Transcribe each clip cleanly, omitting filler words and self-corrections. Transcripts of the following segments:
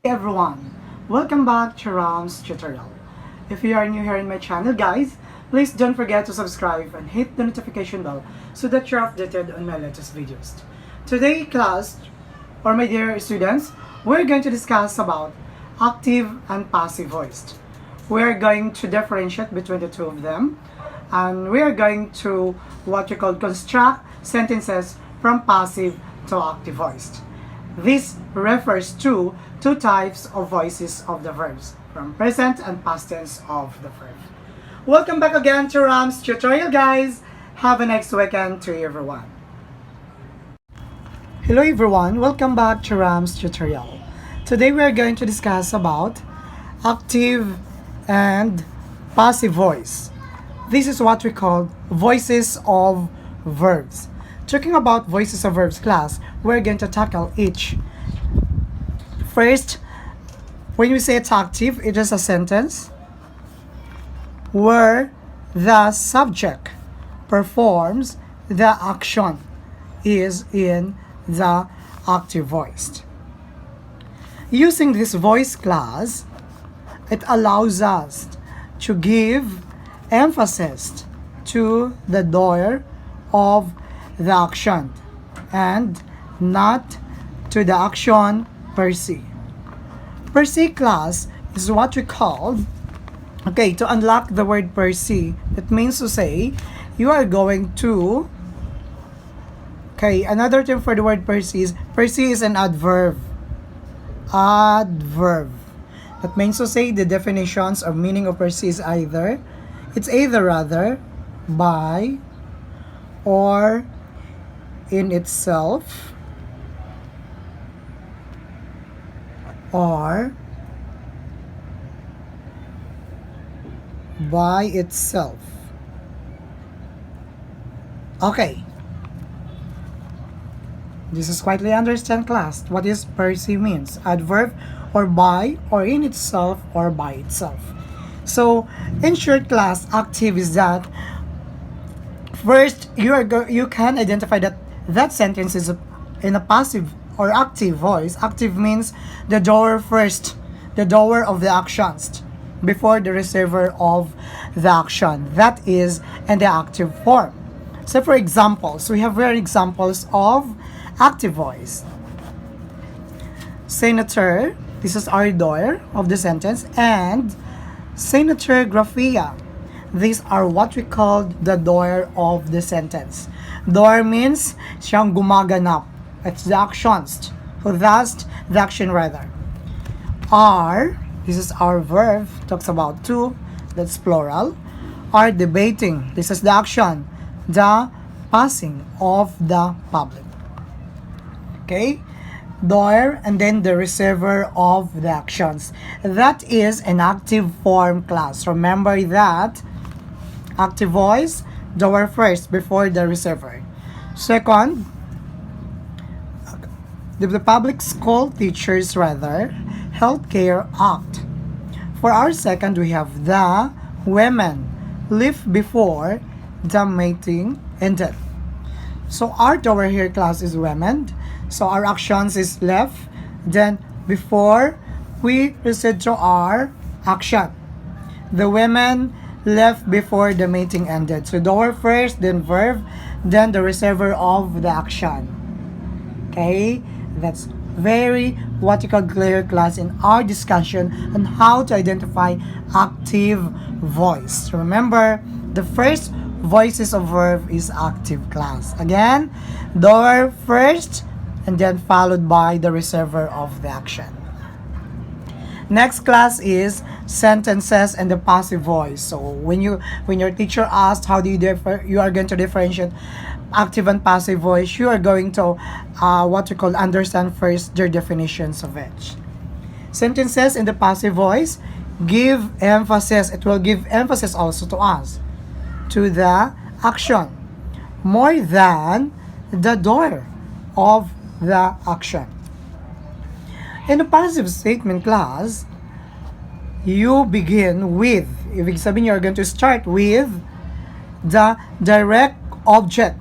Everyone, welcome back to Ramz tutorial. If you are new here in my channel guys, please don't forget to subscribe and hit the notification bell so that you're updated on my latest videos. Today class, or my dear students, we're going to discuss about active and passive voice. We're going to differentiate between the two of them, and we are going to what we call construct sentences from passive to active voice. This refers to two types of voices of the verbs, from present and past tense of the verb. Welcome back again to Ramz tutorial guys. Have a nice weekend to everyone. Hello everyone, welcome back to Ramz tutorial. Today we are going to discuss about active and passive voice. This is what we call voices of verbs. Talking about voices of verbs class, we're going to tackle each. First, when we say it's active, it is a sentence where the subject performs the action is in the active voice. Using this voice class, it allows us to give emphasis to the doer of the action and not to the action per se. Per se class is what we call, to unlock the word per se, it means to say you are going to, another term for the word per se is an adverb. Adverb. That means to say the definitions or meaning of per se is either rather, by, or in itself, or by itself. Okay. This is quietly understand class. What is per se means? Adverb or by or in itself or by itself. So in short class, active is that first you can identify that sentence is in a passive or active voice. Active means the doer first, the doer of the actions before the receiver of the action. That is in the active form. So for examples, we have rare examples of active voice. Senator, this is our doer of the sentence, and Senator Grafia. These are what we call the doer of the sentence. Doer means siyang gumaganap. It's the actions. Who does the action rather. Are, this is our verb, talks about two, that's plural. Are debating, this is the action. The passing of the public. Doer and then the receiver of the actions. That is an active form class. Remember that active voice, doer first before the receiver. Second, the Public School Teachers Healthcare Act. For our second, we have the women left before the meeting ended. So our doer here class is women. So our actions is left, then before we proceed to our action. The women left before the meeting ended. So doer first, then verb, then the receiver of the action. That's very what you call clear class in our discussion on how to identify active voice. Remember, the first voices of verb is active class. Again, doer first, and then followed by the receiver of the action. Next class is sentences and the passive voice. So when your teacher asked how do you are going to differentiate active and passive voice, you are going to what we call understand first their definitions of it. Sentences in the passive voice give emphasis. It will give emphasis also to us, to the action, more than the doer of the action. In the passive statement class, you begin with, ibig sabihin you're going to start with the direct object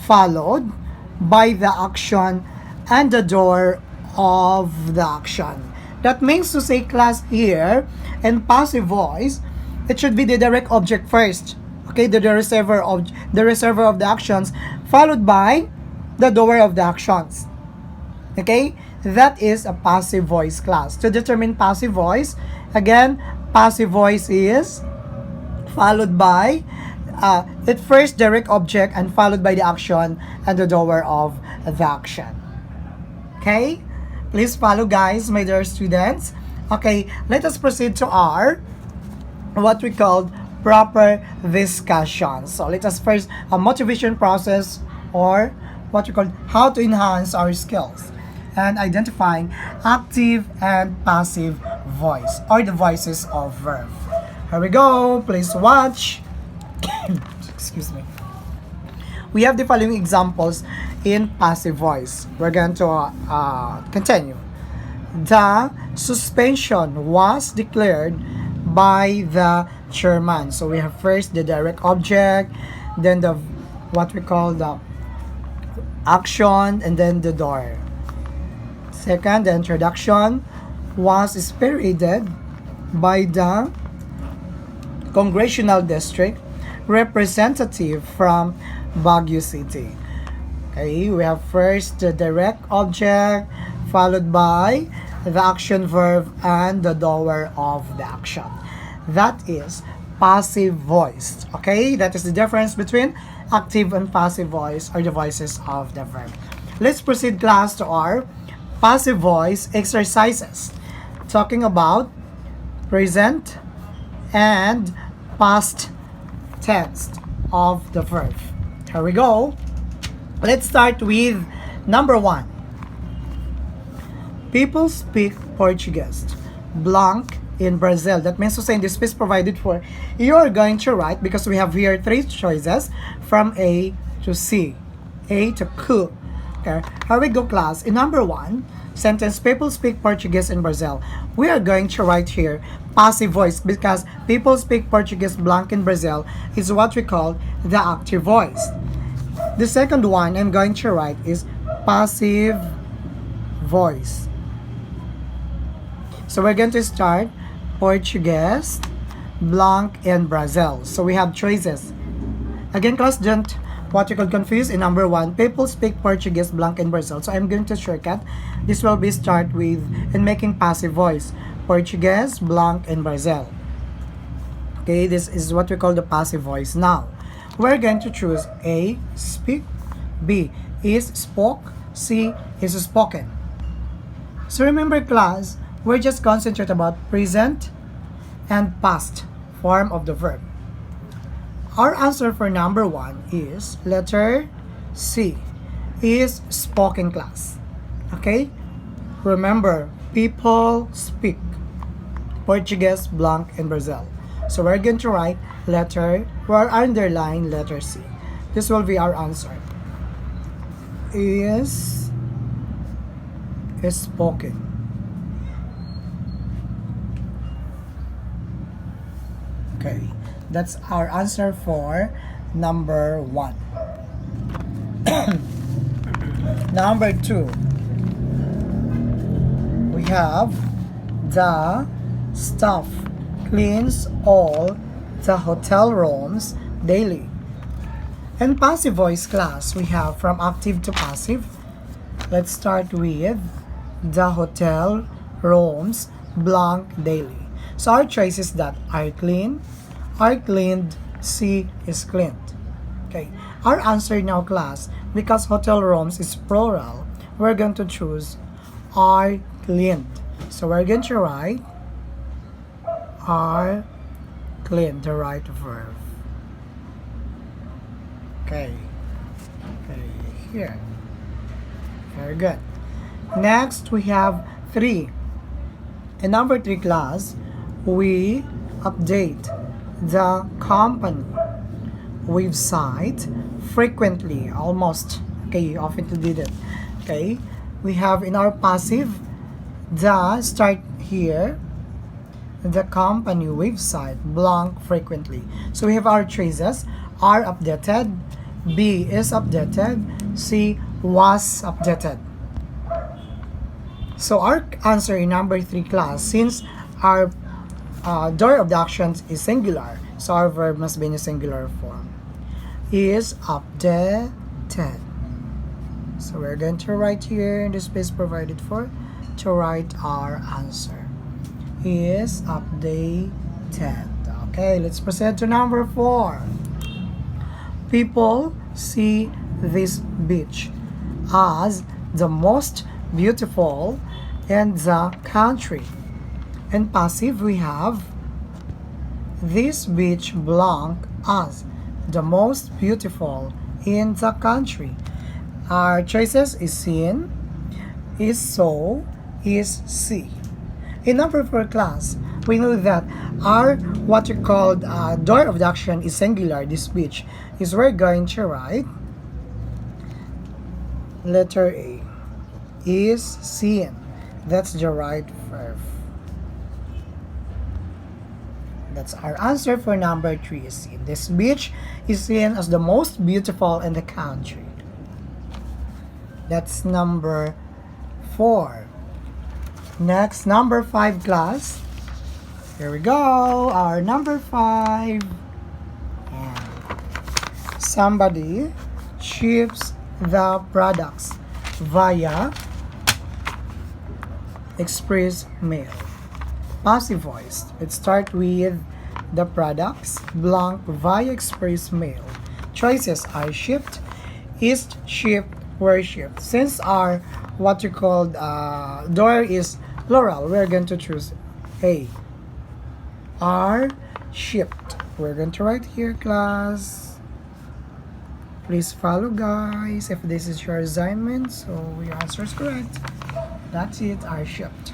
followed by the action and the doer of the action. That means to say class here in passive voice, it should be the direct object first. Okay, the reservoir of the actions, followed by the doer of the actions. Okay, that is a passive voice class. To determine passive voice, again, passive voice is followed by it first direct object and followed by the action and the doer of the action. Okay, please follow, guys, my dear students. Okay, let us proceed to our what we call proper discussion. So let us first a motivation process, or what we call how to enhance our skills and identifying active and passive voice, or the voices of verb. Here we go. Please watch. Excuse me. We have the following examples in passive voice. We're going to continue. The suspension was declared by the chairman. So we have first the direct object, then the what we call the action, and then the door. Second, the introduction was spearheaded by the congressional district representative from Baguio City. Okay, we have first the direct object, followed by the action verb and the doer of the action. That is passive voice. Okay, that is the difference between active and passive voice, or the voices of the verb. Let's proceed, class, to our passive voice exercises, talking about present and past tense of the verb. Here we go. Let's start with number 1. People speak Portuguese. Blank in Brazil. That means to say in the space provided for, you are going to write, because we have here 3 choices from A to C, A to Q. Okay, here we go, class. In number 1, sentence, people speak Portuguese in Brazil. We are going to write here passive voice, because people speak Portuguese blank in Brazil is what we call the active voice. The second one I'm going to write is passive voice. So we're going to start Portuguese blank in Brazil. So we have choices. Again, class, don't what you could confuse. In number 1, people speak Portuguese blank in Brazil. So I'm going to shortcut. This will be start with in making passive voice. Portuguese blank in Brazil. Okay, this is what we call the passive voice. Now, we're going to choose A, speak, B, is spoke, C, is spoken. So remember, class, we're just concentrate about present and past form of the verb. Our answer for number 1 is letter C, is spoken, class. Okay? Remember, people speak Portuguese blank in Brazil. So we're going to write letter, or underline letter C. This will be our answer. Is spoken. Okay, that's our answer for number 1. Number 2, we have the staff cleans all the hotel rooms daily. In passive voice, class, we have from active to passive. Let's start with the hotel rooms blank daily. So our choices that are clean, are cleaned, C is cleaned. Okay, our answer now, class, because hotel rooms is plural, we're going to choose are cleaned. So we're going to write are cleaned, the right verb. Okay, here. Very good. Next, we have 3. In number 3, class, we update the company website frequently, almost. Okay, often to did it. Okay, we have in our passive the start here, the company website blank frequently. So we have our choices: are updated, B is updated, C was updated. So our answer in number 3 class, since our door of the actions is singular, so our verb must be in a singular form, is updated. So we're going to write here in the space provided for to write our answer. Is updated. Okay, let's proceed to number 4. People see this beach as the most beautiful in the country. In passive, we have this beach blank as the most beautiful in the country. Our choices is seen, is so, is see. In number 4 class, we know that our what you call door of the action is singular. This beach is we're going to write letter A, is seen. That's the right verb. That's our answer for number 3 is seen. This beach is seen as the most beautiful in the country. That's number 4. Next, number 5 class. Here we go. Our number 5. And somebody ships the products via express mail. Passive voice. Let's start with the products blank via express mail. Choices are shipped, is shipped, were shipped. Since our what you called door is plural, we're going to choose A. Are shipped. We're going to write here, class. Please follow, guys, if this is your assignment. So your answer is correct. That's it. Are shipped.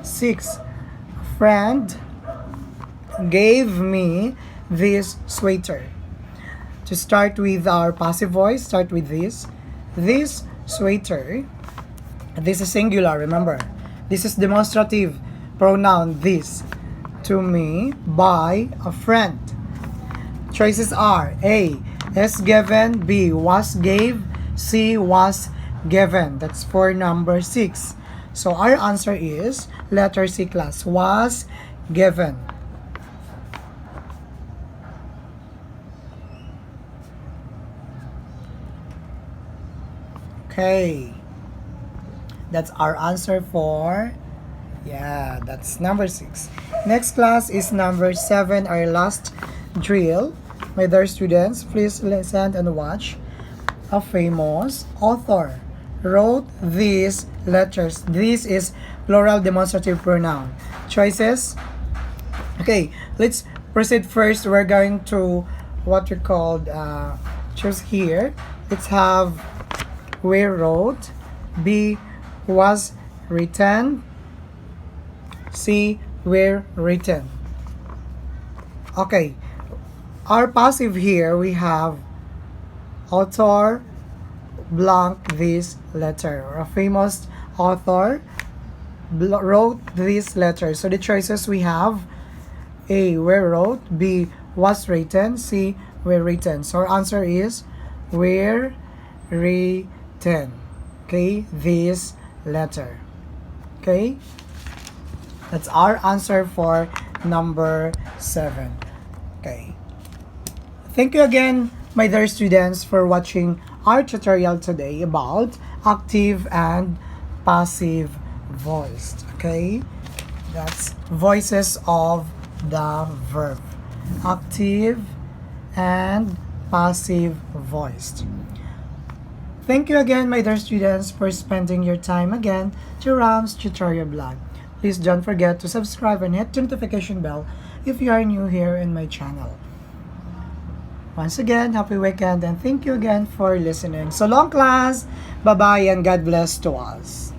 6. A friend gave me this sweater. To start with our passive voice, start with this. This sweater. This is singular, remember. This is demonstrative pronoun this. To me by a friend. Choices are A. Is given. B. Was gave. C. Was given. That's for number 6. So our answer is letter C, class. Was given. Okay. That's our answer for, that's number 6. Next class is number 7, our last drill. My dear students, please listen and watch. A famous author wrote these letters. This is plural demonstrative pronoun. Choices. Okay, let's proceed first. We're going to what we called choose here. Let's have we wrote. B. Was written. C. Were written. Okay. Our passive here, we have author blank this letter. Or a famous author wrote this letter. So the choices we have A. Were wrote. B. Was written. C. Were written. So our answer is were written. Okay. This letter. Okay. That's our answer for number 7. Okay. Thank you again, my dear students, for watching our tutorial today about active and passive voice. Okay? That's voices of the verb. Active and passive voiced. Thank you again, my dear students, for spending your time again to Ramz tutorial blog. Please don't forget to subscribe and hit the notification bell if you are new here in my channel. Once again, happy weekend and thank you again for listening. So long, class. Bye-bye and God bless to us.